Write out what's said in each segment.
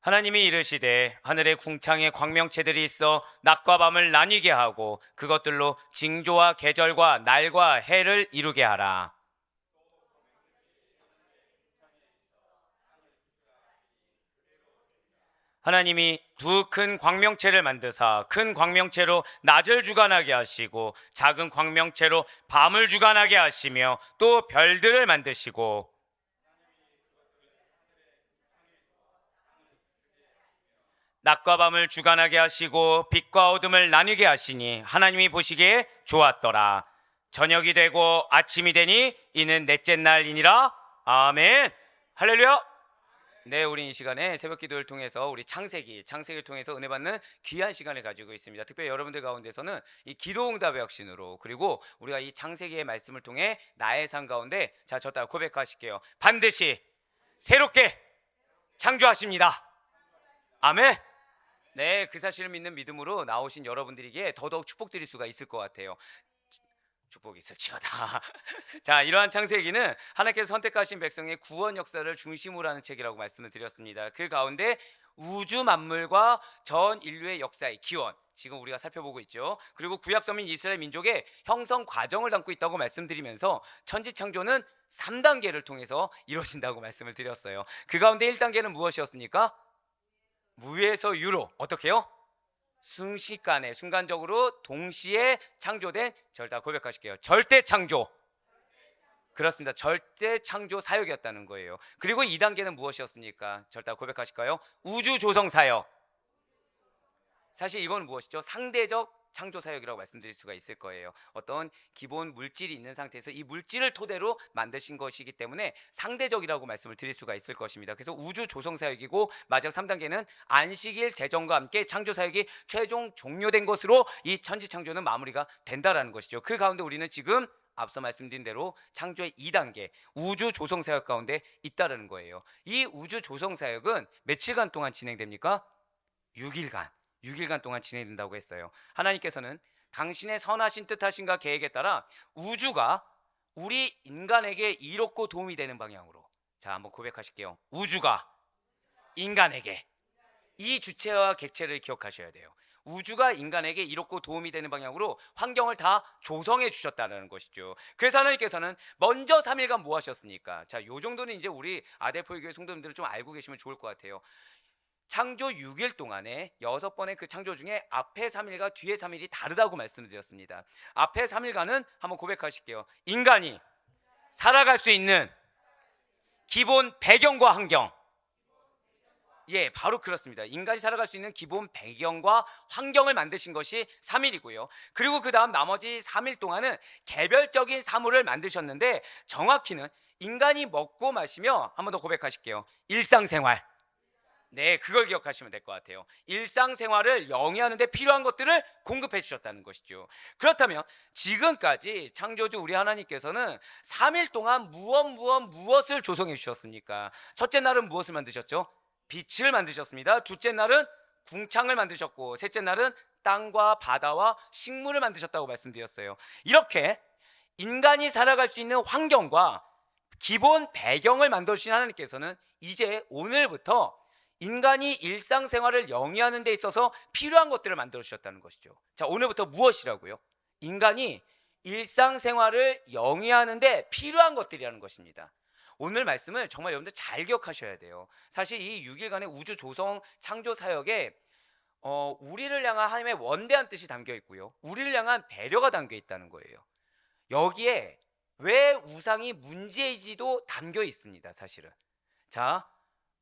하나님이 이르시되 하늘의 궁창에 광명체들이 있어 낮과 밤을 나뉘게 하고 그것들로 징조와 계절과 날과 해를 이루게 하라. 하나님이 두 큰 광명체를 만드사 큰 광명체로 낮을 주관하게 하시고 작은 광명체로 밤을 주관하게 하시며 또 별들을 만드시고 낮과 밤을 주관하게 하시고 빛과 어둠을 나뉘게 하시니 하나님이 보시기에 좋았더라. 저녁이 되고 아침이 되니 이는 넷째 날이니라. 아멘. 할렐루야. 네, 우리 이 시간에 새벽 기도를 통해서 우리 창세기를 통해서 은혜 받는 귀한 시간을 가지고 있습니다. 특별히 여러분들 가운데서는 이 기도응답의 확신으로, 그리고 우리가 이 창세기의 말씀을 통해 나의 삶 가운데, 자, 저 따라 고백하실게요. 반드시 새롭게 창조하십니다. 아멘. 네, 그 사실을 믿는 믿음으로 나오신 여러분들에게 더더욱 축복드릴 수가 있을 것 같아요. 축복이 있을지어다. 자, 이러한 창세기는 하나님께서 선택하신 백성의 구원 역사를 중심으로 하는 책이라고 말씀을 드렸습니다. 그 가운데 우주 만물과 전 인류의 역사의 기원, 지금 우리가 살펴보고 있죠. 그리고 구약 서민 이스라엘 민족의 형성 과정을 담고 있다고 말씀드리면서 천지창조는 3단계를 통해서 이루어진다고 말씀을 드렸어요. 그 가운데 1단계는 무엇이었습니까? 무에서 유로. 어떻게요? 순식간에, 순간적으로 동시에 창조된, 절대 고백하실게요. 절대 창조. 그렇습니다. 절대 창조 사역이었다는 거예요. 그리고 2단계는 무엇이었습니까? 절대 고백하실까요? 우주 조성 사역. 사실 이건 무엇이죠? 상대적 창조 사역이라고 말씀드릴 수가 있을 거예요. 어떤 기본 물질이 있는 상태에서 이 물질을 토대로 만드신 것이기 때문에 상대적이라고 말씀을 드릴 수가 있을 것입니다. 그래서 우주 조성 사역이고, 마지막 3단계는 안식일 제정과 함께 창조 사역이 최종 종료된 것으로 이 천지 창조는 마무리가 된다라는 것이죠. 그 가운데 우리는 지금 앞서 말씀드린 대로 창조의 2단계 우주 조성 사역 가운데 있다라는 거예요. 이 우주 조성 사역은 며칠간 동안 진행됩니까? 6일간 동안 진행된다고 했어요. 하나님께서는 당신의 선하신 뜻하신가 계획에 따라 우주가 우리 인간에게 이롭고 도움이 되는 방향으로, 자, 한번 고백하실게요. 우주가 인간에게, 이 주체와 객체를 기억하셔야 돼요. 우주가 인간에게 이롭고 도움이 되는 방향으로 환경을 다 조성해 주셨다는 것이죠. 그래서 하나님께서는 먼저 3일간 뭐 하셨습니까? 자, 요 정도는 이제 우리 아델포교회 성도님들은 좀 알고 계시면 좋을 것 같아요. 창조 6일 동안에 6번의 그 창조 중에 앞에 3일과 뒤에 3일이 다르다고 말씀드렸습니다. 앞에 3일간은 한번 고백하실게요. 인간이 살아갈 수 있는 기본 배경과 환경. 예, 바로 그렇습니다. 인간이 살아갈 수 있는 기본 배경과 환경을 만드신 것이 3일이고요. 그리고 그 다음 나머지 3일 동안은 개별적인 사물을 만드셨는데, 정확히는 인간이 먹고 마시며, 한번 더 고백하실게요. 일상생활. 네, 그걸 기억하시면 될 것 같아요. 일상생활을 영위하는 데 필요한 것들을 공급해 주셨다는 것이죠. 그렇다면 지금까지 창조주 우리 하나님께서는 3일 동안 무엇을 조성해 주셨습니까? 첫째 날은 무엇을 만드셨죠? 빛을 만드셨습니다. 둘째 날은 궁창을 만드셨고, 셋째 날은 땅과 바다와 식물을 만드셨다고 말씀드렸어요. 이렇게 인간이 살아갈 수 있는 환경과 기본 배경을 만들어주신 하나님께서는 이제 오늘부터 인간이 일상생활을 영위하는 데 있어서 필요한 것들을 만들어 주셨다는 것이죠. 자, 오늘부터 무엇이라고요? 인간이 일상생활을 영위하는 데 필요한 것들이라는 것입니다. 오늘 말씀을 정말 여러분들 잘 기억하셔야 돼요. 사실 이 6일간의 우주 조성 창조 사역에 우리를 향한 하나님의 원대한 뜻이 담겨 있고요, 우리를 향한 배려가 담겨 있다는 거예요. 여기에 왜 우상이 문제이지도 담겨 있습니다, 사실은. 자,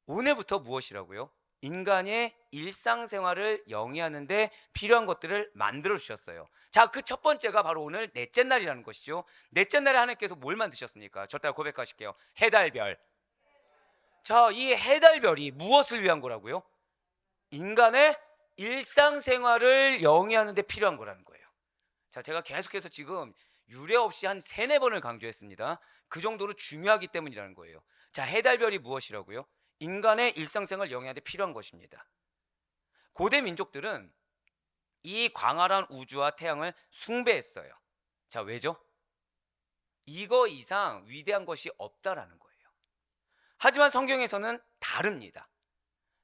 오늘부터 무엇이라고요? 인간의 일상생활을 영위하는 데 필요한 것들을 만들어 주셨어요. 자, 그 첫 번째가 바로 오늘 넷째 날이라는 것이죠. 넷째 날에 하나님께서 뭘 만드셨습니까? 저 따라 고백하실게요. 해달별. 자, 이 해달별이 무엇을 위한 거라고요? 인간의 일상생활을 영위하는 데 필요한 거라는 거예요. 자, 제가 계속해서 지금 유례 없이 한 3-4번을 강조했습니다. 그 정도로 중요하기 때문이라는 거예요. 자, 해달별이 무엇이라고요? 인간의 일상생활을 영위하는 데 필요한 것입니다. 고대 민족들은 이 광활한 우주와 태양을 숭배했어요. 자, 왜죠? 이거 이상 위대한 것이 없다라는 거예요. 하지만 성경에서는 다릅니다.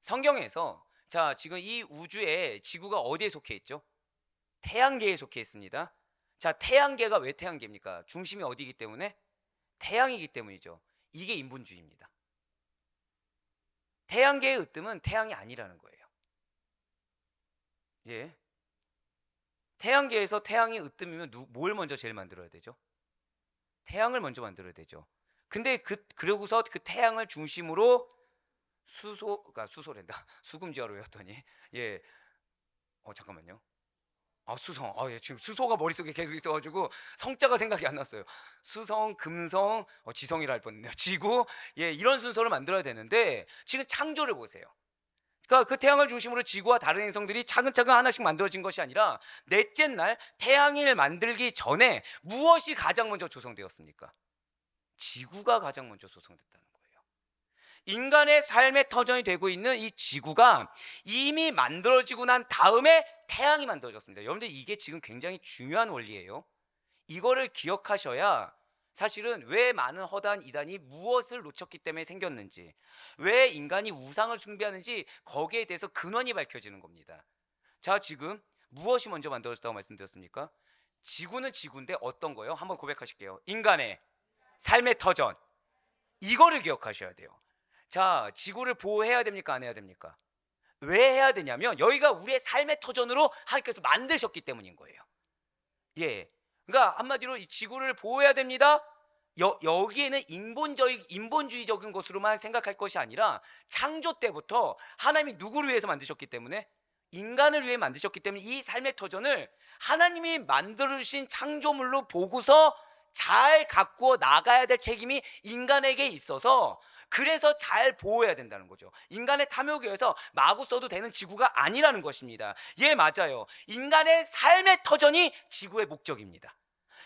성경에서 자, 지금 이 우주에 지구가 어디에 속해 있죠? 태양계에 속해 있습니다. 자, 태양계가 왜 태양계입니까? 중심이 어디이기 때문에? 태양이기 때문이죠. 이게 인본주의입니다. 태양계의 으뜸은 태양이 아니라는 거예요. 예. 태양계에서 태양이 으뜸이면 뭘 먼저 제일 만들어야 되죠? 태양을 먼저 만들어야 되죠. 근데 그러고서 그 태양을 중심으로 수소랜다. 수금지화로 외웠더니 예. 잠깐만요. 수성. 예, 지금 수소가 머릿속에 계속 있어가지고 성자가 생각이 안 났어요. 수성, 금성, 지성이라 할 뻔했네요. 지구. 예, 이런 순서를 만들어야 되는데 지금 창조를 보세요. 그러니까 그 태양을 중심으로 지구와 다른 행성들이 차근차근 하나씩 만들어진 것이 아니라 넷째 날 태양을 만들기 전에 무엇이 가장 먼저 조성되었습니까? 지구가 가장 먼저 조성됐다는 거예요. 인간의 삶의 터전이 되고 있는 이 지구가 이미 만들어지고 난 다음에 태양이 만들어졌습니다. 여러분들 이게 지금 굉장히 중요한 원리예요. 이거를 기억하셔야 사실은 왜 많은 허다한 이단이 무엇을 놓쳤기 때문에 생겼는지, 왜 인간이 우상을 숭배하는지 거기에 대해서 근원이 밝혀지는 겁니다. 자, 지금 무엇이 먼저 만들어졌다고 말씀드렸습니까? 지구는 지구인데 어떤 거요? 한번 고백하실게요. 인간의 삶의 터전. 이거를 기억하셔야 돼요. 자, 지구를 보호해야 됩니까? 안 해야 됩니까? 왜 해야 되냐면 여기가 우리의 삶의 터전으로 하나님께서 만드셨기 때문인 거예요. 예. 그러니까 한마디로 이 지구를 보호해야 됩니다. 여기에는 인본주의적인 것으로만 생각할 것이 아니라 창조 때부터 하나님이 누구를 위해서 만드셨기 때문에 인간을 위해 만드셨기 때문에 이 삶의 터전을 하나님이 만들으신 창조물로 보고서 잘 가꾸어 나가야 될 책임이 인간에게 있어서 그래서 잘 보호해야 된다는 거죠. 인간의 탐욕에 의해서 마구 써도 되는 지구가 아니라는 것입니다. 예, 맞아요. 인간의 삶의 터전이 지구의 목적입니다.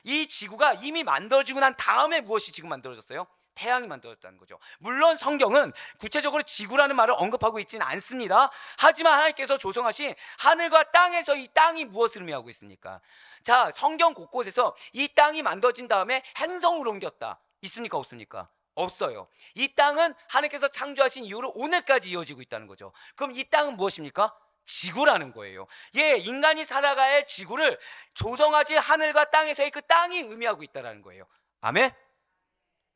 이 지구가 이미 만들어지고 난 다음에 무엇이 지금 만들어졌어요? 태양이 만들어졌다는 거죠. 물론 성경은 구체적으로 지구라는 말을 언급하고 있지는 않습니다. 하지만 하나님께서 조성하신 하늘과 땅에서 이 땅이 무엇을 의미하고 있습니까? 자, 성경 곳곳에서 이 땅이 만들어진 다음에 행성으로 옮겼다. 있습니까? 없습니까? 없어요. 이 땅은 하나님께서 창조하신 이후로 오늘까지 이어지고 있다는 거죠. 그럼 이 땅은 무엇입니까? 지구라는 거예요. 예, 인간이 살아가야 할 지구를 조성하지 하늘과 땅에서의 그 땅이 의미하고 있다는 거예요. 아멘?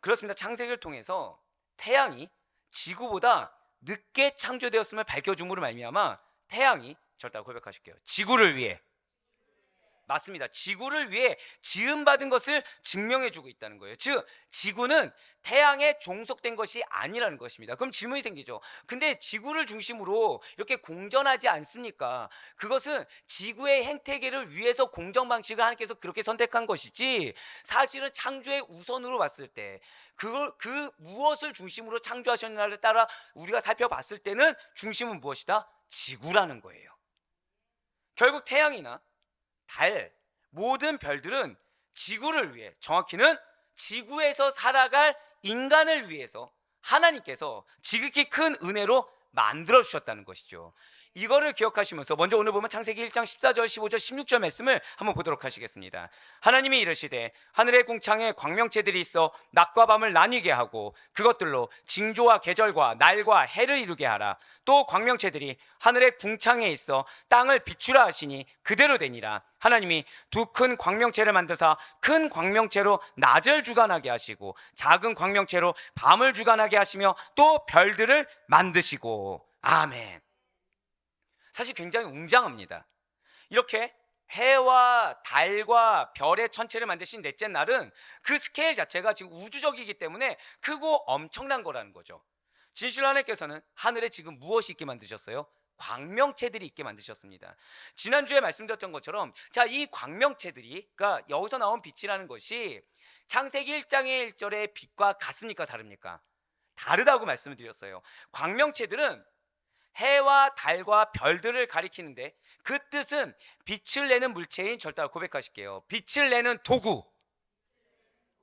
그렇습니다. 창세기를 통해서 태양이 지구보다 늦게 창조되었음을 밝혀줌으로 말미암아 태양이 절대 고백하실게요. 지구를 위해 맞습니다. 지구를 위해 지음받은 것을 증명해주고 있다는 거예요. 즉 지구는 태양에 종속된 것이 아니라는 것입니다. 그럼 질문이 생기죠. 근데 지구를 중심으로 이렇게 공전하지 않습니까? 그것은 지구의 행태계를 위해서 공전 방식을 하나님께서 그렇게 선택한 것이지 사실은 창조의 우선으로 봤을 때 그 무엇을 중심으로 창조하셨느냐를 따라 우리가 살펴봤을 때는 중심은 무엇이다? 지구라는 거예요. 결국 태양이나 달, 모든 별들은 지구를 위해, 정확히는 지구에서 살아갈 인간을 위해서 하나님께서 지극히 큰 은혜로 만들어 주셨다는 것이죠. 이거를 기억하시면서 먼저 오늘 보면 창세기 1장 14절 15절 16절 말씀을 한번 보도록 하시겠습니다. 하나님이 이르시되 하늘의 궁창에 광명체들이 있어 낮과 밤을 나뉘게 하고 그것들로 징조와 계절과 날과 해를 이루게 하라. 또 광명체들이 하늘의 궁창에 있어 땅을 비추라 하시니 그대로 되니라. 하나님이 두 큰 광명체를 만드사 큰 광명체로 낮을 주관하게 하시고 작은 광명체로 밤을 주관하게 하시며 또 별들을 만드시고. 아멘. 사실 굉장히 웅장합니다. 이렇게 해와 달과 별의 천체를 만드신 넷째 날은 그 스케일 자체가 지금 우주적이기 때문에 크고 엄청난 거라는 거죠. 진실로 하나님께서는 하늘에 지금 무엇이 있게 만드셨어요? 광명체들이 있게 만드셨습니다. 지난주에 말씀드렸던 것처럼 자, 이 광명체들이 그러니까 여기서 나온 빛이라는 것이 창세기 1장의 1절의 빛과 같습니까? 다릅니까? 다르다고 말씀을 드렸어요. 광명체들은 해와 달과 별들을 가리키는데 그 뜻은 빛을 내는 물체인 절대 고백하실게요. 빛을 내는 도구.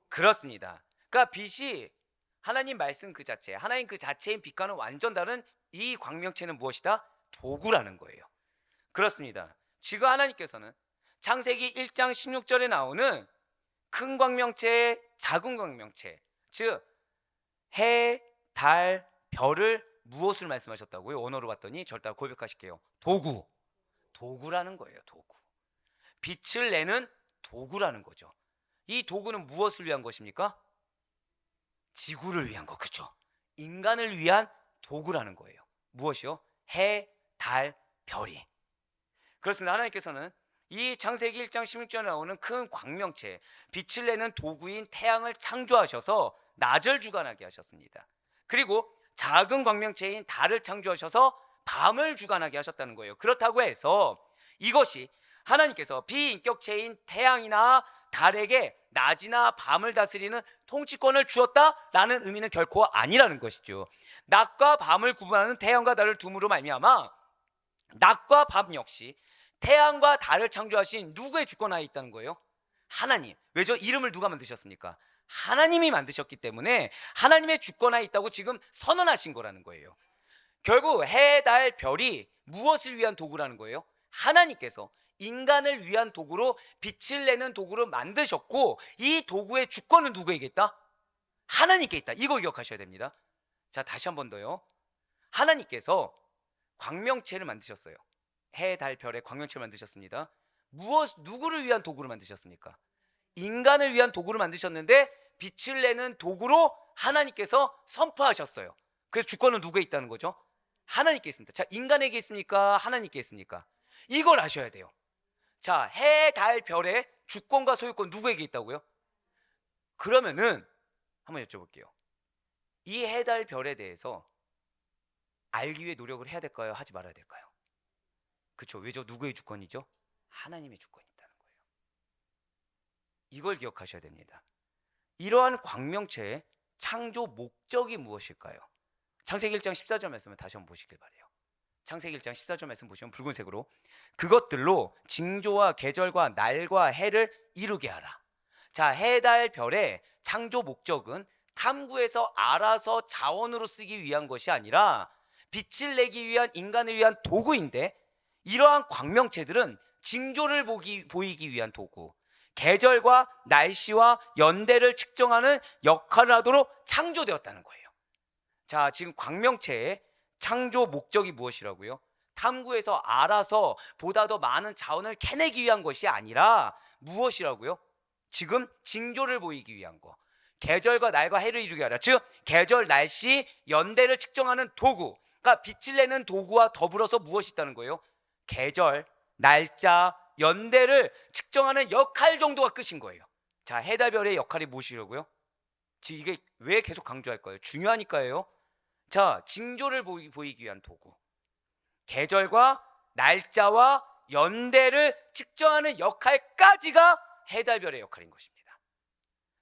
그렇습니다. 그러니까 빛이 하나님 말씀 그 자체, 하나님 그 자체인 빛과는 완전 다른 이 광명체는 무엇이다? 도구라는 거예요. 그렇습니다. 지금 하나님께서는 창세기 1장 16절에 나오는 큰 광명체, 작은 광명체, 즉 해, 달, 별을 무엇을 말씀하셨다고요? 언어로 봤더니 절대 고백하실게요. 도구. 도구라는 거예요. 도구. 빛을 내는 도구라는 거죠. 이 도구는 무엇을 위한 것입니까? 지구를 위한 거. 그렇죠? 인간을 위한 도구라는 거예요. 무엇이요? 해, 달, 별이. 그렇습니다. 하나님께서는 이 창세기 1장 16절에 나오는 큰 광명체, 빛을 내는 도구인 태양을 창조하셔서 낮을 주관하게 하셨습니다. 그리고 작은 광명체인 달을 창조하셔서 밤을 주관하게 하셨다는 거예요. 그렇다고 해서 이것이 하나님께서 비인격체인 태양이나 달에게 낮이나 밤을 다스리는 통치권을 주었다라는 의미는 결코 아니라는 것이죠. 낮과 밤을 구분하는 태양과 달을 둠으로 말미암아 낮과 밤 역시 태양과 달을 창조하신 누구의 주권하에 있다는 거예요? 하나님. 왜죠? 이름을 누가 만드셨습니까? 하나님이 만드셨기 때문에 하나님의 주권하에 있다고 지금 선언하신 거라는 거예요. 결국 해, 달, 별이 무엇을 위한 도구라는 거예요? 하나님께서 인간을 위한 도구로 빛을 내는 도구로 만드셨고 이 도구의 주권은 누구에게 있다? 하나님께 있다. 이거 기억하셔야 됩니다. 자, 다시 한 번 더요. 하나님께서 광명체를 만드셨어요. 해, 달, 별의 광명체를 만드셨습니다. 누구를 위한 도구를 만드셨습니까? 인간을 위한 도구를 만드셨는데 빛을 내는 도구로 하나님께서 선포하셨어요. 그래서 주권은 누구에 있다는 거죠? 하나님께 있습니다. 자, 인간에게 있습니까? 하나님께 있습니까? 이걸 아셔야 돼요. 자, 해, 달, 별의 주권과 소유권 누구에게 있다고요? 그러면은 한번 여쭤볼게요. 이 해, 달, 별에 대해서 알기 위해 노력을 해야 될까요? 하지 말아야 될까요? 그렇죠. 왜죠? 누구의 주권이죠? 하나님의 주권이 있다는 거예요. 이걸 기억하셔야 됩니다. 이러한 광명체의 창조 목적이 무엇일까요? 창세기 1장 14절 말씀을 다시 한번 보시길 바라요. 창세기 1장 14절 말씀 보시면 붉은색으로 그것들로 징조와 계절과 날과 해를 이루게 하라. 자, 해, 달, 별의 창조 목적은 탐구해서 알아서 자원으로 쓰기 위한 것이 아니라 빛을 내기 위한 인간을 위한 도구인데 이러한 광명체들은 징조를 보이기 위한 도구, 계절과 날씨와 연대를 측정하는 역할을 하도록 창조되었다는 거예요. 자, 지금 광명체의 창조 목적이 무엇이라고요? 탐구해서 알아서 보다 더 많은 자원을 캐내기 위한 것이 아니라 무엇이라고요? 지금 징조를 보이기 위한 거. 계절과 날과 해를 이루게 하라. 즉 계절, 날씨, 연대를 측정하는 도구. 그러니까 빛을 내는 도구와 더불어서 무엇이 있다는 거예요? 계절, 날짜, 연대를 측정하는 역할 정도가 끝인 거예요. 자, 해달별의 역할이 무엇이라고요? 지금 이게 왜 계속 강조할까요? 중요하니까요. 자, 징조를 보이기 위한 도구. 계절과 날짜와 연대를 측정하는 역할까지가 해달별의 역할인 것입니다.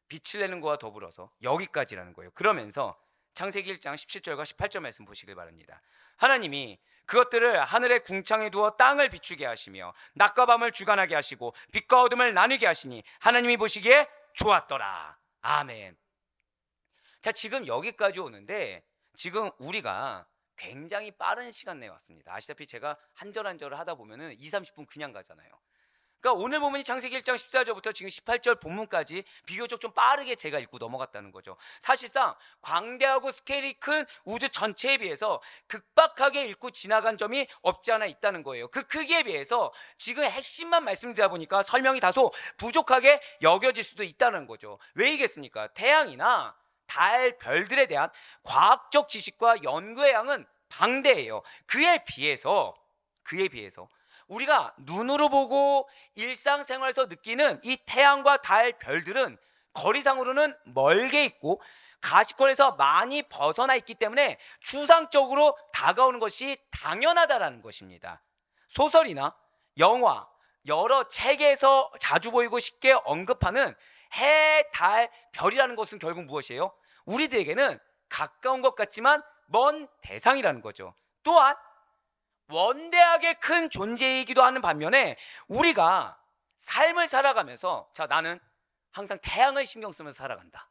빛을 내는 것과 더불어서 여기까지라는 거예요. 그러면서 창세기 1장 17절과 18절 말씀 보시길 바랍니다. 하나님이 그것들을 하늘의 궁창에 두어 땅을 비추게 하시며 낮과 밤을 주관하게 하시고 빛과 어둠을 나누게 하시니 하나님이 보시기에 좋았더라. 아멘. 자, 지금 여기까지 오는데 지금 우리가 굉장히 빠른 시간 내에 왔습니다. 아시다시피 제가 한 절 한 절을 하다 보면은 2, 30분 그냥 가잖아요. 그러니까 오늘 보면 창세기 1장 14절부터 지금 18절 본문까지 비교적 좀 빠르게 제가 읽고 넘어갔다는 거죠. 사실상 광대하고 스케일이 큰 우주 전체에 비해서 급박하게 읽고 지나간 점이 없지 않아 있다는 거예요. 그 크기에 비해서 지금 핵심만 말씀드리다 보니까 설명이 다소 부족하게 여겨질 수도 있다는 거죠. 왜이겠습니까? 태양이나 달, 별들에 대한 과학적 지식과 연구의 양은 방대해요. 그에 비해서 우리가 눈으로 보고 일상생활에서 느끼는 이 태양과 달, 별들은 거리상으로는 멀게 있고 가시권에서 많이 벗어나 있기 때문에 추상적으로 다가오는 것이 당연하다라는 것입니다. 소설이나 영화, 여러 책에서 자주 보이고 쉽게 언급하는 해, 달, 별이라는 것은 결국 무엇이에요? 우리들에게는 가까운 것 같지만 먼 대상이라는 거죠. 또한 원대하게 큰 존재이기도 하는 반면에 우리가 삶을 살아가면서 자, 나는 항상 태양을 신경 쓰면서 살아간다.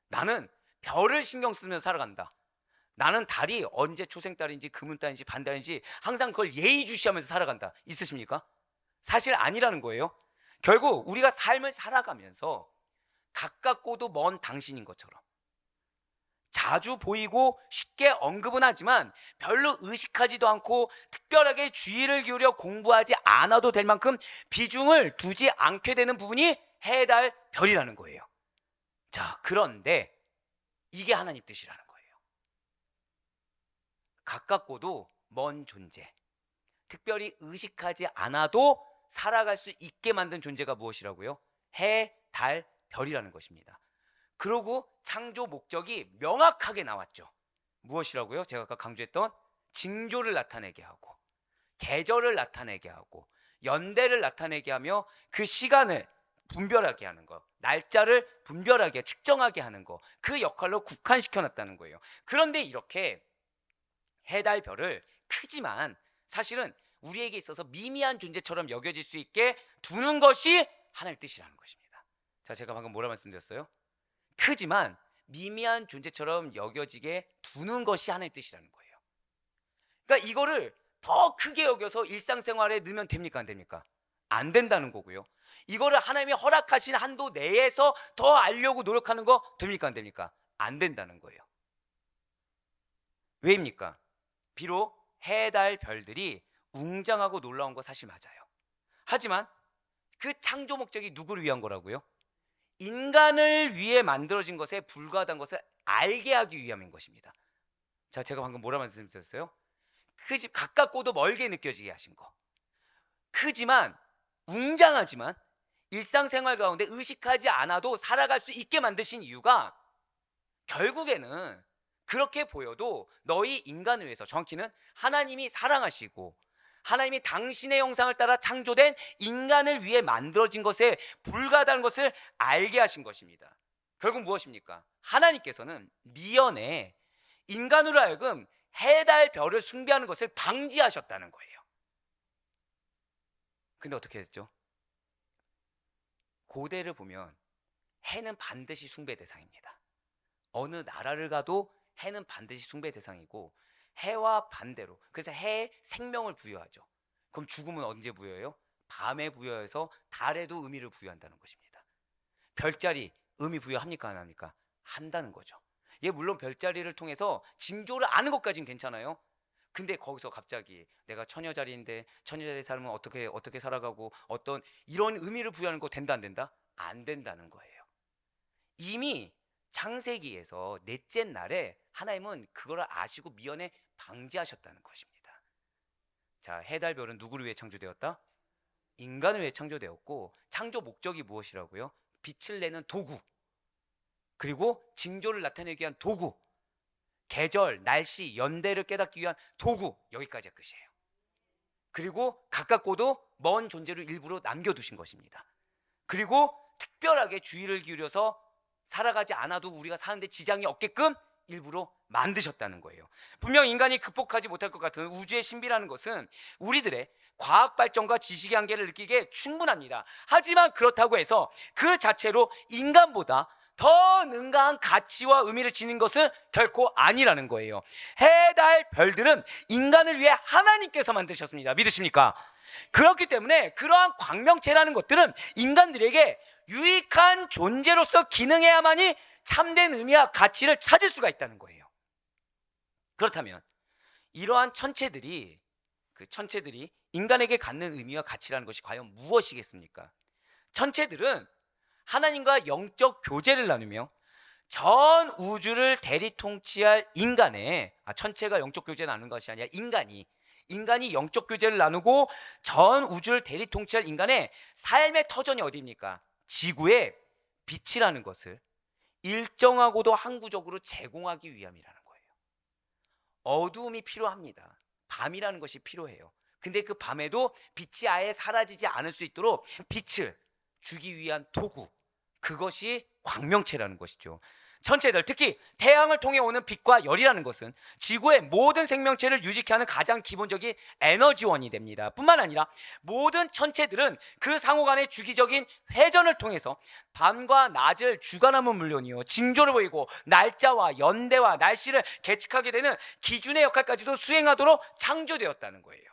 나는 별을 신경 쓰면서 살아간다. 나는 달이 언제 초생달인지 금운달인지 반달인지 항상 그걸 예의주시하면서 살아간다. 있으십니까? 사실 아니라는 거예요. 결국 우리가 삶을 살아가면서 가깝고도 먼 당신인 것처럼 자주 보이고 쉽게 언급은 하지만 별로 의식하지도 않고 특별하게 주의를 기울여 공부하지 않아도 될 만큼 비중을 두지 않게 되는 부분이 해, 달, 별이라는 거예요. 자, 그런데 이게 하나님 뜻이라는 거예요. 가깝고도 먼 존재, 특별히 의식하지 않아도 살아갈 수 있게 만든 존재가 무엇이라고요? 해, 달, 별이라는 것입니다. 그러고 창조 목적이 명확하게 나왔죠. 무엇이라고요? 제가 아까 강조했던 징조를 나타내게 하고, 계절을 나타내게 하고, 연대를 나타내게 하며 그 시간을 분별하게 하는 것, 날짜를 분별하게 측정하게 하는 것, 그 역할로 국한시켜 놨다는 거예요. 그런데 이렇게 해, 달, 별을 크지만 사실은 우리에게 있어서 미미한 존재처럼 여겨질 수 있게 두는 것이 하나님의 뜻이라는 것입니다. 자, 제가 방금 뭐라 말씀드렸어요? 크지만 미미한 존재처럼 여겨지게 두는 것이 하나님의 뜻이라는 거예요. 그러니까 이거를 더 크게 여겨서 일상생활에 넣으면 됩니까? 안 됩니까? 안 된다는 거고요. 이거를 하나님이 허락하신 한도 내에서 더 알려고 노력하는 거 됩니까? 안 됩니까? 안 된다는 거예요. 왜입니까? 비록 해, 달, 별들이 웅장하고 놀라운 거 사실 맞아요. 하지만 그 창조 목적이 누구를 위한 거라고요? 인간을 위해 만들어진 것에 불과하다는 것을 알게 하기 위함인 것입니다. 자, 제가 방금 뭐라 말씀드렸어요? 가깝고도 멀게 느껴지게 하신 거. 크지만 웅장하지만 일상생활 가운데 의식하지 않아도 살아갈 수 있게 만드신 이유가 결국에는 그렇게 보여도 너희 인간을 위해서, 정확히는 하나님이 사랑하시고 하나님이 당신의 형상을 따라 창조된 인간을 위해 만들어진 것에 불과하다는 것을 알게 하신 것입니다. 결국 무엇입니까? 하나님께서는 미연에 인간으로 하여금 해, 달, 별을 숭배하는 것을 방지하셨다는 거예요. 근데 어떻게 됐죠? 고대를 보면 해는 반드시 숭배 대상입니다. 어느 나라를 가도 해는 반드시 숭배 대상이고, 해와 반대로, 그래서 해에 생명을 부여하죠. 그럼 죽음은 언제 부여해요? 밤에 부여해서 달에도 의미를 부여한다는 것입니다. 별자리 의미 부여합니까? 안 합니까? 한다는 거죠. 예, 물론 별자리를 통해서 징조를 아는 것까지는 괜찮아요. 근데 거기서 갑자기 내가 처녀자리인데 처녀자리 살면 어떻게 살아가고 어떤 이런 의미를 부여하는 거 된다 안 된다? 안 된다는 거예요. 이미 창세기에서 넷째 날에 하나님은 그걸 아시고 미연에 방지하셨다는 것입니다. 자, 해, 달, 별은 누구를 위해 창조되었다? 인간을 위해 창조되었고, 창조 목적이 무엇이라고요? 빛을 내는 도구, 그리고 징조를 나타내기 위한 도구, 계절, 날씨, 연대를 깨닫기 위한 도구, 여기까지가 끝이에요. 그리고 가깝고도 먼 존재를 일부러 남겨두신 것입니다. 그리고 특별하게 주의를 기울여서 살아가지 않아도 우리가 사는데 지장이 없게끔 일부러 만드셨다는 거예요. 분명 인간이 극복하지 못할 것 같은 우주의 신비라는 것은 우리들의 과학 발전과 지식의 한계를 느끼기에 충분합니다. 하지만 그렇다고 해서 그 자체로 인간보다 더 능가한 가치와 의미를 지닌 것은 결코 아니라는 거예요. 해, 달, 별들은 인간을 위해 하나님께서 만드셨습니다. 믿으십니까? 그렇기 때문에 그러한 광명체라는 것들은 인간들에게 유익한 존재로서 기능해야만이 참된 의미와 가치를 찾을 수가 있다는 거예요. 그렇다면 이러한 천체들이 인간에게 갖는 의미와 가치라는 것이 과연 무엇이겠습니까? 천체들은 하나님과 영적 교제를 나누며 전 우주를 대리 통치할 인간의, 천체가 영적 교제를 나누는 것이 아니라 인간이 영적 교제를 나누고 전 우주를 대리 통치할 인간의 삶의 터전이 어디입니까? 지구의 빛이라는 것을 일정하고도 항구적으로 제공하기 위함이라는 거예요. 어두움이 필요합니다. 밤이라는 것이 필요해요. 근데 그 밤에도 빛이 아예 사라지지 않을 수 있도록 빛을 주기 위한 도구, 그것이 광명체라는 것이죠. 천체들, 특히 태양을 통해 오는 빛과 열이라는 것은 지구의 모든 생명체를 유지케 하는 가장 기본적인 에너지원이 됩니다. 뿐만 아니라 모든 천체들은 그 상호 간의 주기적인 회전을 통해서 밤과 낮을 주관하면 물론이요, 징조를 보이고 날짜와 연대와 날씨를 계측하게 되는 기준의 역할까지도 수행하도록 창조되었다는 거예요.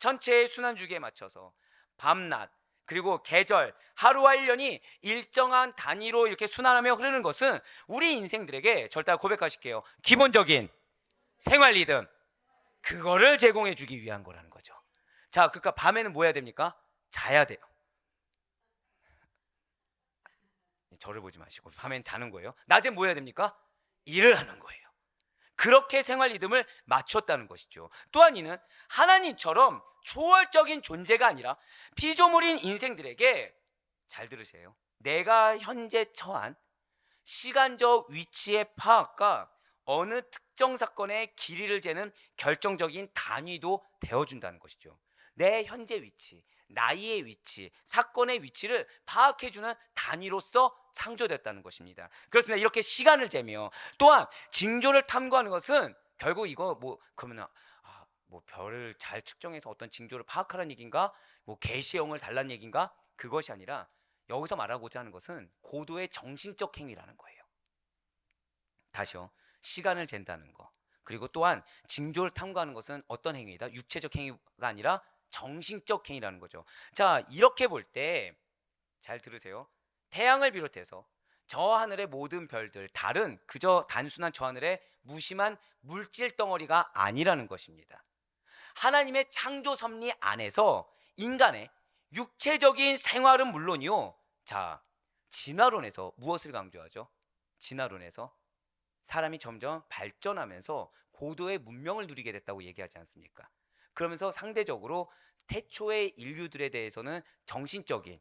천체의 순환 주기에 맞춰서 밤낮, 그리고 계절, 하루와 일년이 일정한 단위로 이렇게 순환하며 흐르는 것은 우리 인생들에게 절대 고백하실게요. 기본적인 생활 리듬, 그거를 제공해 주기 위한 거라는 거죠. 자, 그러니까 밤에는 뭐 해야 됩니까? 자야 돼요. 저를 보지 마시고 밤엔 자는 거예요. 낮엔 뭐 해야 됩니까? 일을 하는 거예요. 그렇게 생활 리듬을 맞췄다는 것이죠. 또한 이는 하나님처럼 초월적인 존재가 아니라 피조물인 인생들에게, 잘 들으세요, 내가 현재 처한 시간적 위치의 파악과 어느 특정 사건의 길이를 재는 결정적인 단위도 되어준다는 것이죠. 내 현재 위치, 나이의 위치, 사건의 위치를 파악해주는 단위로서 창조됐다는 것입니다. 그렇습니다. 이렇게 시간을 재며, 또한 징조를 탐구하는 것은 결국 이거 뭐 그러면 뭐 별을 잘 측정해서 어떤 징조를 파악하라는 얘기인가, 뭐 계시형을 달라는 얘기인가, 그것이 아니라 여기서 말하고자 하는 것은 고도의 정신적 행위라는 거예요. 다시요. 시간을 잰다는 거. 그리고 또한 징조를 탐구하는 것은 어떤 행위이다? 육체적 행위가 아니라 정신적 행위라는 거죠. 자, 이렇게 볼 때 잘 들으세요. 태양을 비롯해서 저 하늘의 모든 별들, 달은 그저 단순한 저 하늘의 무심한 물질 덩어리가 아니라는 것입니다. 하나님의 창조 섭리 안에서 인간의 육체적인 생활은 물론이요. 자, 진화론에서 무엇을 강조하죠? 진화론에서 사람이 점점 발전하면서 고도의 문명을 누리게 됐다고 얘기하지 않습니까? 그러면서 상대적으로 태초의 인류들에 대해서는 정신적인,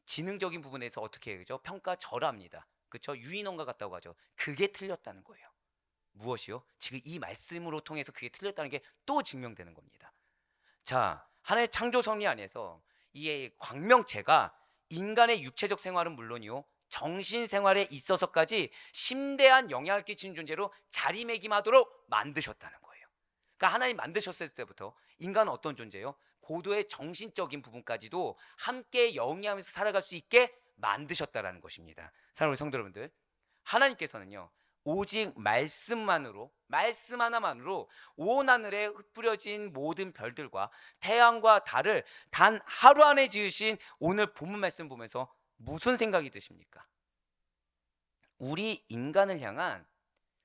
지능적인 부분에서 어떻게 해야죠? 평가절하합니다. 그렇죠? 유인원과 같다고 하죠. 그게 틀렸다는 거예요. 무엇이요? 지금 이 말씀으로 통해서 그게 틀렸다는 게 또 증명되는 겁니다. 자, 하나의 창조 섭리 안에서 이 광명체가 인간의 육체적 생활은 물론이요, 정신 생활에 있어서까지 심대한 영향을 끼치는 존재로 자리매김하도록 만드셨다는 거예요. 그러니까 하나님 만드셨을 때부터 인간은 어떤 존재예요? 고도의 정신적인 부분까지도 함께 영위하면서 살아갈 수 있게 만드셨다라는 것입니다. 사랑하는 성도 여러분들, 하나님께서는요, 오직 말씀 하나만으로 온 하늘에 흩뿌려진 모든 별들과 태양과 달을 단 하루 안에 지으신 오늘 본문 말씀 보면서 무슨 생각이 드십니까? 우리 인간을 향한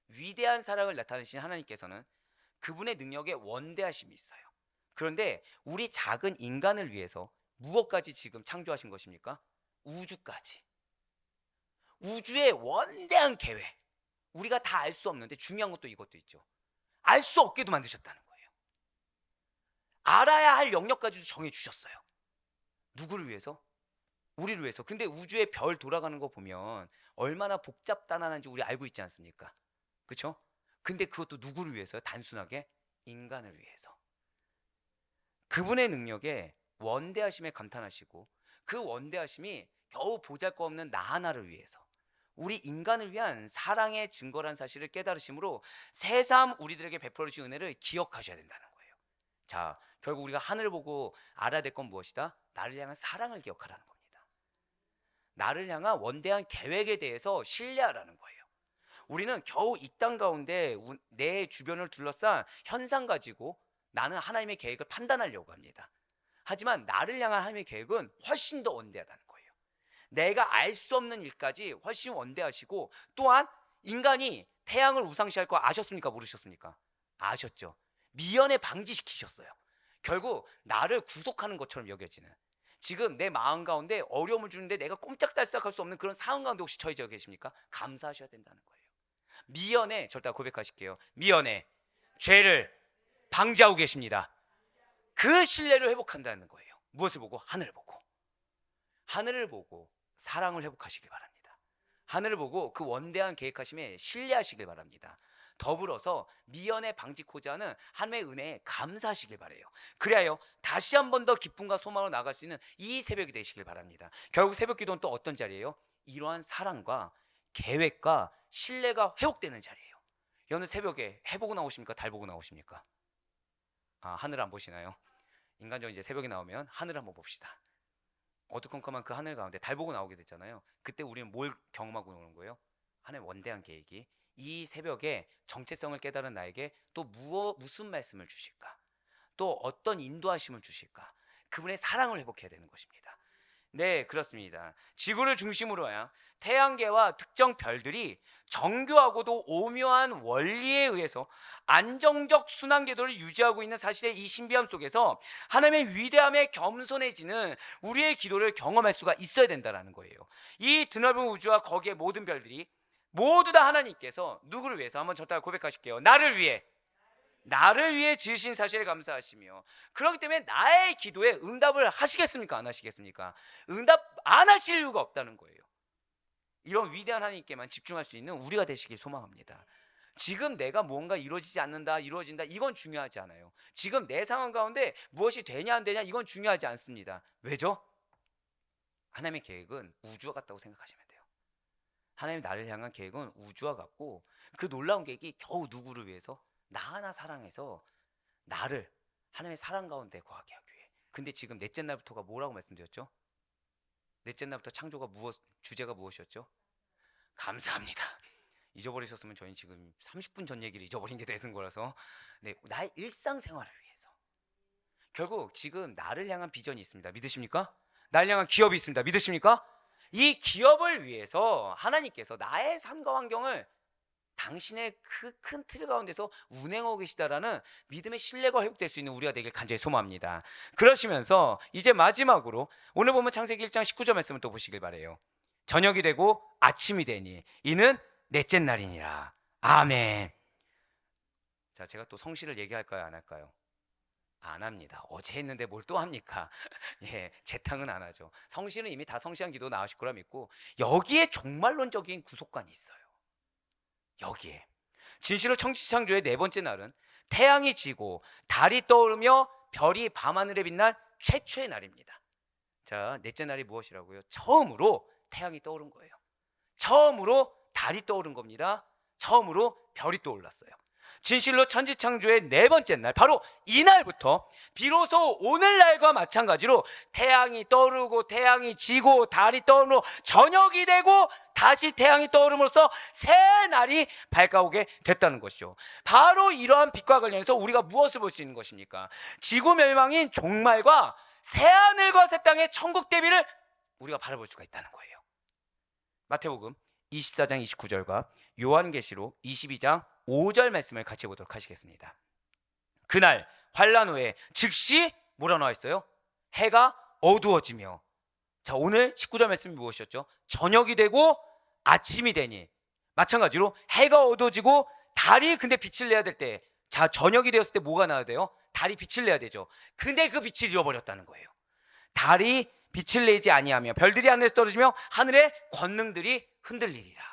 위대한 사랑을 나타내신 하나님께서는 그분의 능력에 원대하심이 있어요. 그런데 우리 작은 인간을 위해서 무엇까지 지금 창조하신 것입니까? 우주까지. 우주의 원대한 계획. 우리가 다 알 수 없는데 중요한 것도 이것도 있죠. 알 수 없게도 만드셨다는 거예요. 알아야 할 영역까지도 정해주셨어요. 누구를 위해서? 우리를 위해서. 근데 우주의 별 돌아가는 거 보면 얼마나 복잡단단한지 우리 알고 있지 않습니까? 그렇죠? 근데 그것도 누구를 위해서요? 단순하게 인간을 위해서. 그분의 능력에 원대하심에 감탄하시고 그 원대하심이 겨우 보잘것없는 나 하나를 위해서, 우리 인간을 위한 사랑의 증거란 사실을 깨달으심으로 새삼 우리들에게 베풀어 주신 은혜를 기억하셔야 된다는 거예요. 자, 결국 우리가 하늘을 보고 알아야 될 건 무엇이다? 나를 향한 사랑을 기억하라는 겁니다. 나를 향한 원대한 계획에 대해서 신뢰하라는 거예요. 우리는 겨우 이 땅 가운데 내 주변을 둘러싼 현상 가지고 나는 하나님의 계획을 판단하려고 합니다. 하지만 나를 향한 하나님의 계획은 훨씬 더 원대하다는 거예요. 내가 알 수 없는 일까지 훨씬 원대하시고, 또한 인간이 태양을 우상시할 거 아셨습니까? 모르셨습니까? 아셨죠? 미연에 방지시키셨어요. 결국 나를 구속하는 것처럼 여겨지는, 지금 내 마음 가운데 어려움을 주는데 내가 꼼짝달싹할 수 없는 그런 상황 가운데 혹시 처해져 계십니까? 감사하셔야 된다는 거예요. 미연에, 절대 고백하실게요. 미연에 죄를 방지하고 계십니다. 그 신뢰를 회복한다는 거예요. 무엇을 보고? 하늘을 보고. 하늘을 보고 사랑을 회복하시길 바랍니다. 하늘을 보고 그 원대한 계획하심에 신뢰하시길 바랍니다. 더불어서 미연에 방지코자 하는 하나님의 은혜에 감사하시길 바라요. 그래야 다시 한 번 더 기쁨과 소망으로 나갈 수 있는 이 새벽이 되시길 바랍니다. 결국 새벽 기도는 또 어떤 자리예요? 이러한 사랑과 계획과 신뢰가 회복되는 자리예요. 여러분 새벽에 해 보고 나오십니까? 달 보고 나오십니까? 하늘 안 보시나요? 인간적으로 이제 새벽에 나오면 하늘 한번 봅시다. 어두컴컴한 그 하늘 가운데 달 보고 나오게 됐잖아요. 그때 우리는 뭘 경험하고 오는 거예요? 하나님의 원대한 계획이 이 새벽에 정체성을 깨달은 나에게 또 무슨 말씀을 주실까? 또 어떤 인도하심을 주실까? 그분의 사랑을 회복해야 되는 것입니다. 네, 그렇습니다. 지구를 중심으로 한 태양계와 특정 별들이 정교하고도 오묘한 원리에 의해서 안정적 순환 궤도를 유지하고 있는 사실의 이 신비함 속에서 하나님의 위대함에 겸손해지는 우리의 기도를 경험할 수가 있어야 된다는 거예요. 이 드넓은 우주와 거기에 모든 별들이 모두 다 하나님께서 누구를 위해서, 한번 저따라 고백하실게요. 나를 위해 지으신 사실에 감사하시며, 그렇기 때문에 나의 기도에 응답을 하시겠습니까? 안 하시겠습니까? 응답 안 하실 이유가 없다는 거예요. 이런 위대한 하나님께만 집중할 수 있는 우리가 되시길 소망합니다. 지금 내가 뭔가 이루어지지 않는다, 이루어진다, 이건 중요하지 않아요. 지금 내 상황 가운데 무엇이 되냐 안 되냐, 이건 중요하지 않습니다. 왜죠? 하나님의 계획은 우주와 같다고 생각하시면 돼요. 하나님 나를 향한 계획은 우주와 같고, 그 놀라운 계획이 겨우 누구를 위해서? 나 하나 사랑해서 나를 하나님의 사랑 가운데 거하게 하기 위해. 근데 지금 넷째 날부터가 뭐라고 말씀드렸죠? 넷째 날부터 창조가 주제가 무엇이었죠? 감사합니다. 잊어버리셨으면 저희 지금 30분 전 얘기를 잊어버린 게 되는 거라서. 네, 나의 일상생활을 위해서. 결국 지금 나를 향한 비전이 있습니다. 믿으십니까? 나를 향한 기업이 있습니다. 믿으십니까? 이 기업을 위해서 하나님께서 나의 삶과 환경을 당신의 그 큰 틀 가운데서 운행하고 계시다라는 믿음의 신뢰가 회복될 수 있는 우리가 되길 간절히 소망합니다. 그러시면서 이제 마지막으로 오늘 보면 창세기 1장 19절 말씀을 또 보시길 바래요. 저녁이 되고 아침이 되니 이는 넷째 날이니라. 아멘. 자, 제가 또 성실을 얘기할까요, 안 할까요? 안 합니다. 어제 했는데 뭘 또 합니까? 예, 재탕은 안 하죠. 성실은 이미 다 성실한 기도 나오실 거라 믿고, 여기에 종말론적인 구속관이 있어요. 여기에 진실로 천지창조의 네 번째 날은 태양이 지고 달이 떠오르며 별이 밤하늘에 빛난 최초의 날입니다. 자, 넷째 날이 무엇이라고요? 처음으로 태양이 떠오른 거예요. 처음으로 달이 떠오른 겁니다. 처음으로 별이 떠올랐어요. 진실로 천지창조의 네 번째 날, 바로 이날부터 비로소 오늘날과 마찬가지로 태양이 떠오르고 태양이 지고 달이 떠오르고 저녁이 되고 다시 태양이 떠오름으로써 새 날이 밝아오게 됐다는 것이죠. 바로 이러한 빛과 관련해서 우리가 무엇을 볼 수 있는 것입니까? 지구 멸망인 종말과 새하늘과 새 땅의 천국 대비를 우리가 바라볼 수가 있다는 거예요. 마태복음 24장 29절과 요한계시록 22장 5절 말씀을 같이 보도록 하시겠습니다. 그날 환란 후에 즉시 뭐라 나와 있어요? 해가 어두워지며. 자, 오늘 19절 말씀이 무엇이었죠? 저녁이 되고 아침이 되니. 마찬가지로 해가 어두워지고 달이 근데 빛을 내야 될 때, 자, 저녁이 되었을 때 뭐가 나야 돼요? 달이 빛을 내야 되죠. 근데 그 빛을 잃어버렸다는 거예요. 달이 빛을 내지 아니하며 별들이 하늘에서 떨어지며 하늘의 권능들이 흔들리리라.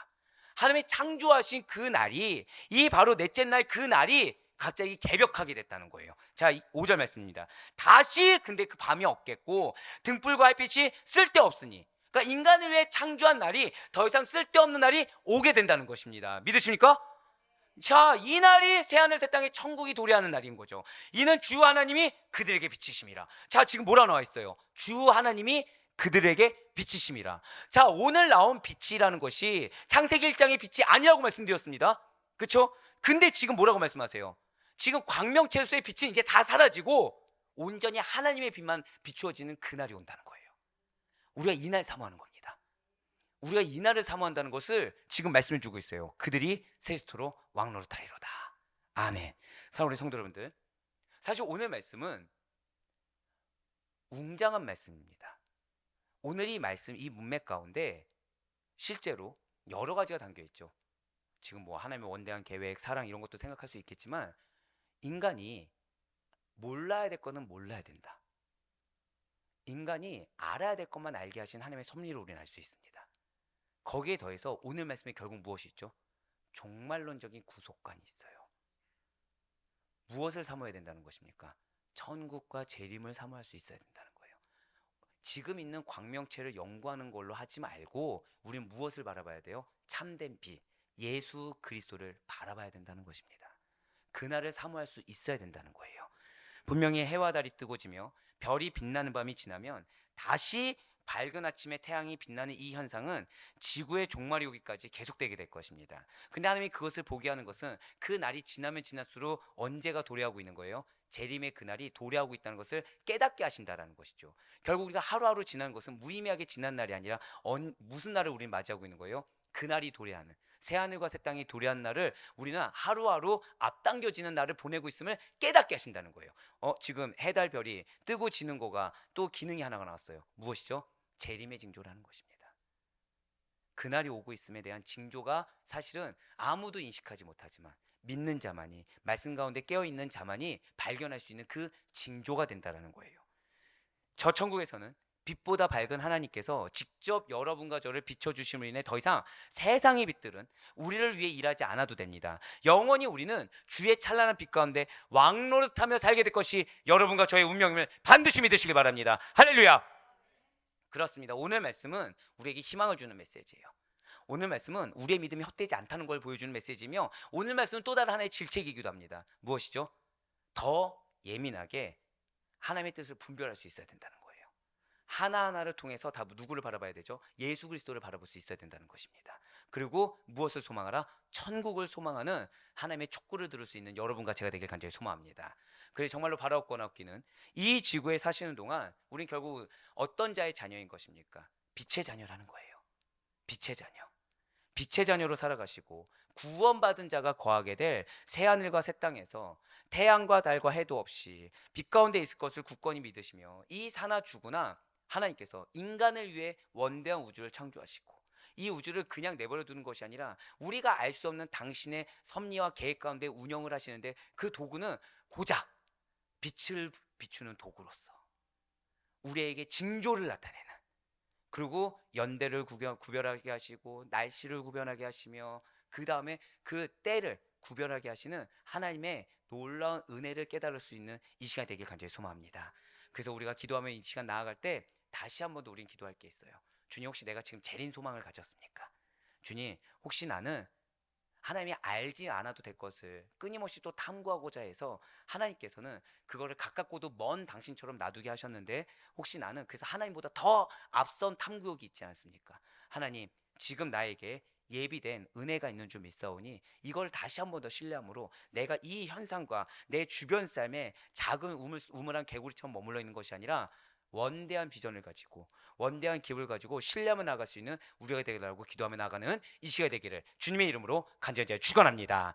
하나님의 창조하신 그 날이, 이 바로 넷째 날 그 날이 갑자기 개벽하게 됐다는 거예요. 자, 5절 말씀입니다. 다시 근데 그 밤이 없겠고 등불과 햇빛이 쓸데없으니, 그러니까 인간을 위해 창조한 날이 더 이상 쓸데없는 날이 오게 된다는 것입니다. 믿으십니까? 자, 이 날이 새하늘 새 땅에 천국이 도래하는 날인 거죠. 이는 주 하나님이 그들에게 비치심이라. 자, 지금 뭐라 나와 있어요? 주 하나님이 그들에게 비치심이라. 자, 오늘 나온 빛이라는 것이 창세기 1장의 빛이 아니라고 말씀드렸습니다. 그렇죠? 근데 지금 뭐라고 말씀하세요? 지금 광명체수의 빛이 이제 다 사라지고 온전히 하나님의 빛만 비추어지는 그날이 온다는 거예요. 우리가 이 날 사모하는 겁니다. 우리가 이 날을 사모한다는 것을 지금 말씀을 주고 있어요. 그들이 세스토로 왕노릇하리로다. 아멘. 사랑하는 성도 여러분들, 사실 오늘 말씀은 웅장한 말씀입니다. 오늘 이 말씀, 이 문맥 가운데 실제로 여러 가지가 담겨 있죠. 지금 뭐 하나님의 원대한 계획, 사랑 이런 것도 생각할 수 있겠지만, 인간이 몰라야 될 거는 몰라야 된다. 인간이 알아야 될 것만 알게 하신 하나님의 섭리를 우리는 알 수 있습니다. 거기에 더해서 오늘 말씀에 결국 무엇이 있죠? 종말론적인 구속관이 있어요. 무엇을 사모해야 된다는 것입니까? 천국과 재림을 사모할 수 있어야 된다는 거예요. 지금 있는 광명체를 연구하는 걸로 하지 말고 우리는 무엇을 바라봐야 돼요? 참된 빛, 예수 그리스도를 바라봐야 된다는 것입니다. 그날을 사모할 수 있어야 된다는 거예요. 분명히 해와 달이 뜨고 지며 별이 빛나는 밤이 지나면 다시 밝은 아침에 태양이 빛나는 이 현상은 지구의 종말이 오기까지 계속되게 될 것입니다. 근데 하나님이 그것을 보게 하는 것은 그 날이 지나면 지날수록 언제가 도래하고 있는 거예요? 재림의 그날이 도래하고 있다는 것을 깨닫게 하신다라는 것이죠. 결국 우리가 하루하루 지나는 것은 무의미하게 지난 날이 아니라 무슨 날을 우리는 맞이하고 있는 거예요? 그날이 도래하는, 새하늘과 새 땅이 도래한 날을 우리는 하루하루 앞당겨지는 날을 보내고 있음을 깨닫게 하신다는 거예요. 지금 해달 별이 뜨고 지는 거가 또 기능이 하나가 나왔어요. 무엇이죠? 재림의 징조라는 것입니다. 그날이 오고 있음에 대한 징조가 사실은 아무도 인식하지 못하지만 믿는 자만이, 말씀 가운데 깨어있는 자만이 발견할 수 있는 그 징조가 된다는 거예요. 저 천국에서는 빛보다 밝은 하나님께서 직접 여러분과 저를 비춰주심으로 인해 더 이상 세상의 빛들은 우리를 위해 일하지 않아도 됩니다. 영원히 우리는 주의 찬란한 빛 가운데 왕노릇하며 살게 될 것이 여러분과 저의 운명임을 반드시 믿으시기 바랍니다. 할렐루야. 그렇습니다. 오늘 말씀은 우리에게 희망을 주는 메시지예요. 오늘 말씀은 우리의 믿음이 헛되지 않다는 걸 보여주는 메시지이며, 오늘 말씀은 또 다른 하나의 질책이기도 합니다. 무엇이죠? 더 예민하게 하나님의 뜻을 분별할 수 있어야 된다는 거예요. 하나하나를 통해서 다 누구를 바라봐야 되죠? 예수 그리스도를 바라볼 수 있어야 된다는 것입니다. 그리고 무엇을 소망하라? 천국을 소망하는 하나님의 촉구를 들을 수 있는 여러분과 제가 되길 간절히 소망합니다. 그래서 정말로 바라옵거나 없기는 이 지구에 사시는 동안 우린 결국 어떤 자의 자녀인 것입니까? 빛의 자녀라는 거예요. 빛의 자녀. 빛의 자녀로 살아가시고 구원받은 자가 거하게 될 새하늘과 새 땅에서 태양과 달과 해도 없이 빛 가운데 있을 것을 굳건히 믿으시며, 이 사나 죽으나 하나님께서 인간을 위해 원대한 우주를 창조하시고 이 우주를 그냥 내버려 두는 것이 아니라 우리가 알 수 없는 당신의 섭리와 계획 가운데 운영을 하시는데, 그 도구는 고작 빛을 비추는 도구로서 우리에게 징조를 나타내는, 그리고 연대를 구별하게 하시고 날씨를 구별하게 하시며 그 다음에 그 때를 구별하게 하시는 하나님의 놀라운 은혜를 깨달을 수 있는 이 시간이 되길 간절히 소망합니다. 그래서 우리가 기도하며 이 시간 나아갈 때 다시 한 번 더 우린 기도할 게 있어요. 주님, 혹시 내가 지금 재림 소망을 가졌습니까? 주님, 혹시 나는 하나님이 알지 않아도 될 것을 끊임없이 또 탐구하고자 해서 하나님께서는 그거를 가깝고도 먼 당신처럼 놔두게 하셨는데, 혹시 나는 그래서 하나님보다 더 앞선 탐구욕이 있지 않습니까? 하나님, 지금 나에게 예비된 은혜가 있는 줄 믿사오니 이걸 다시 한 번 더 신뢰함으로 내가 이 현상과 내 주변 삶에 작은 우물한 개구리처럼 머물러 있는 것이 아니라 원대한 비전을 가지고 원대한 기업을 가지고 신뢰하며 나아갈 수 있는 우리가 되게 달라고 기도하며 나가는 이 시간이 되기를 주님의 이름으로 간절히 축원합니다.